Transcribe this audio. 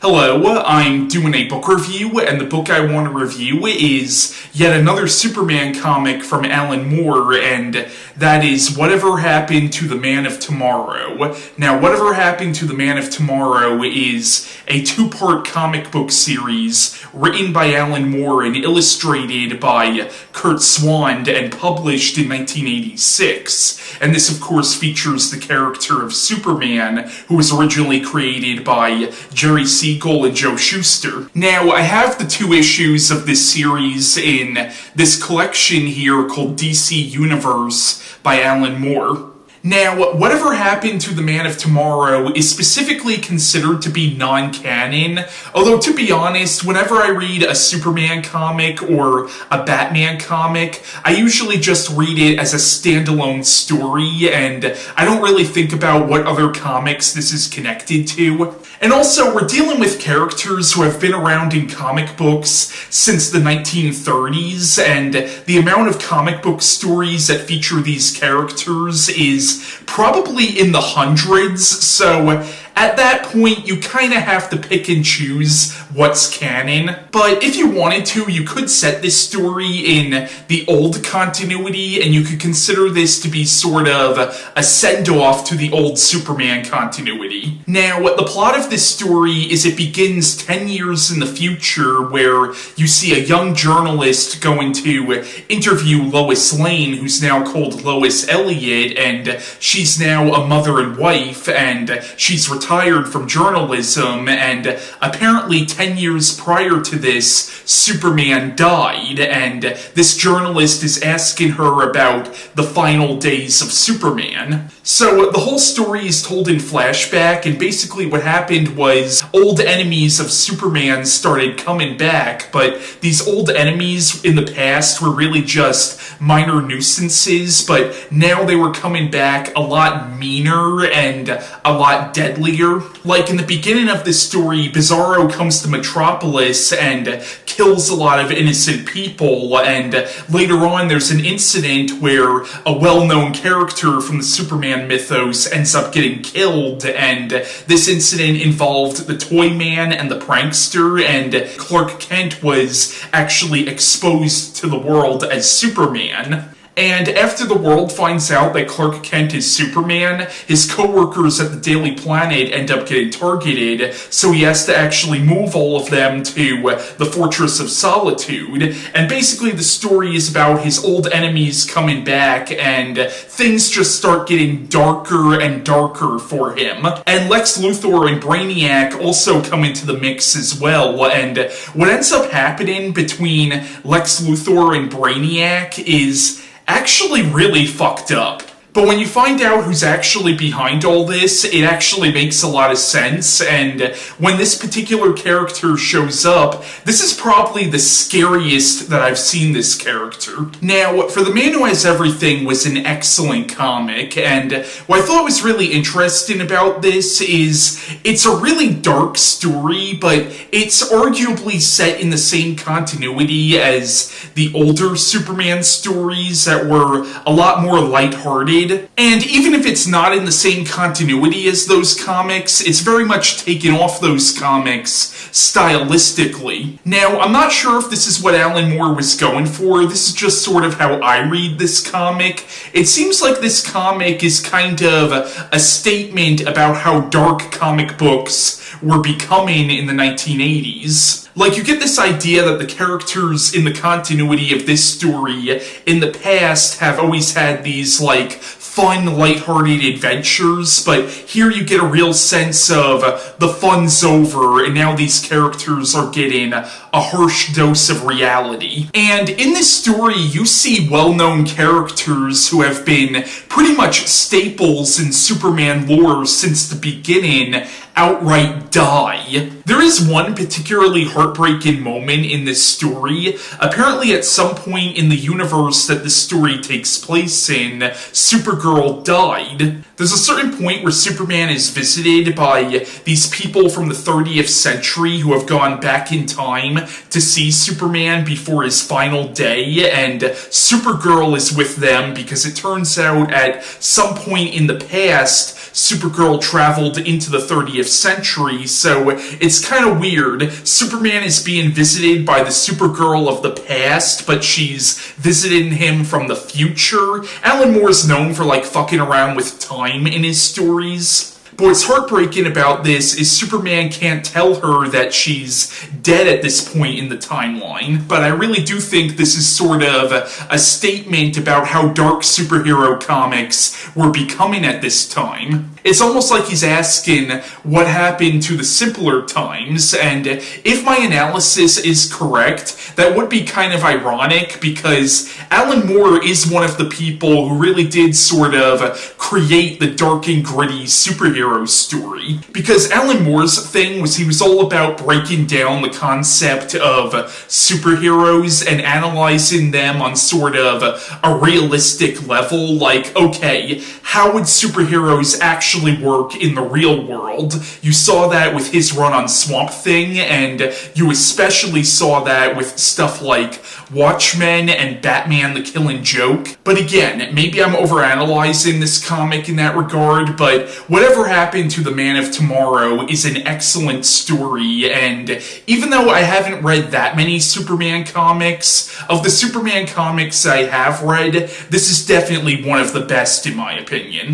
Hello, I'm doing a book review, and the book I want to review is yet another Superman comic from Alan Moore, and that is Whatever Happened to the Man of Tomorrow. Now, Whatever Happened to the Man of Tomorrow is a two-part comic book series written by Alan Moore and illustrated by Curt Swan and published in 1986. And this, of course, features the character of Superman, who was originally created by Jerry Siegel Joe Shuster. Now, I have the two issues of this series in this collection here called DC Universe by Alan Moore. Now, Whatever Happened to the Man of Tomorrow is specifically considered to be non-canon, although to be honest, whenever I read a Superman comic or a Batman comic, I usually just read it as a standalone story, and I don't really think about what other comics this is connected to. And also, we're dealing with characters who have been around in comic books since the 1930s, and the amount of comic book stories that feature these characters is probably in the hundreds, so at that point, you kind of have to pick and choose what's canon. But if you wanted to, you could set this story in the old continuity, and you could consider this to be sort of a send-off to the old Superman continuity. Now, the plot of this story is it begins 10 years in the future, where you see a young journalist going to interview Lois Lane, who's now called Lois Elliott, and she's now a mother and wife, and she's retired from journalism, and apparently 10 years prior to this, Superman died, and this journalist is asking her about the final days of Superman. So the whole story is told in flashback, and basically what happened was old enemies of Superman started coming back, but these old enemies in the past were really just minor nuisances, but now they were coming back a lot meaner and a lot deadlier. Like in the beginning of this story, Bizarro comes to Metropolis and kills a lot of innocent people, and later on there's an incident where a well-known character from the Superman mythos ends up getting killed, and this incident involved the Toyman and the Prankster, and Clark Kent was actually exposed to the world as Superman. And after the world finds out that Clark Kent is Superman, his co-workers at the Daily Planet end up getting targeted, so he has to actually move all of them to the Fortress of Solitude. And basically the story is about his old enemies coming back, and things just start getting darker and darker for him. And Lex Luthor and Brainiac also come into the mix as well, and what ends up happening between Lex Luthor and Brainiac is actually really fucked up. But when you find out who's actually behind all this, it actually makes a lot of sense, and when this particular character shows up, this is probably the scariest that I've seen this character. Now, For the Man Who Has Everything was an excellent comic, and what I thought was really interesting about this is it's a really dark story, but it's arguably set in the same continuity as the older Superman stories that were a lot more lighthearted. And even if it's not in the same continuity as those comics, it's very much taken off those comics stylistically. Now, I'm not sure if this is what Alan Moore was going for. This is just sort of how I read this comic. It seems like this comic is kind of a statement about how dark comic books were becoming in the 1980s. Like, you get this idea that the characters in the continuity of this story in the past have always had these, like, fun, lighthearted adventures, but here you get a real sense of the fun's over, and now these characters are getting a harsh dose of reality. And in this story, you see well-known characters who have been pretty much staples in Superman lore since the beginning outright die. There is one particularly heartbreaking moment in this story. Apparently at some point in the universe that this story takes place in, Supergirl died. There's a certain point where Superman is visited by these people from the 30th century who have gone back in time to see Superman before his final day, and Supergirl is with them because it turns out at some point in the past, Supergirl traveled into the 30th century, so it's kind of weird. Superman is being visited by the Supergirl of the past, but she's visiting him from the future. Alan Moore's known for, like, fucking around with time in his stories. But what's heartbreaking about this is Superman can't tell her that she's dead at this point in the timeline. But I really do think this is sort of a statement about how dark superhero comics were becoming at this time. It's almost like he's asking what happened to the simpler times, and if my analysis is correct, that would be kind of ironic because Alan Moore is one of the people who really did sort of create the dark and gritty superhero story. Because Alan Moore's thing was he was all about breaking down the concept of superheroes and analyzing them on sort of a realistic level, like, okay, how would superheroes actually work in the real world? You saw that with his run on Swamp Thing, and you especially saw that with stuff like Watchmen and Batman the Killing Joke. But again, maybe I'm overanalyzing this comic in that regard, but whatever happened to the Man of Tomorrow is an excellent story, and even though I haven't read that many Superman comics, of the Superman comics I have read, this is definitely one of the best in my opinion.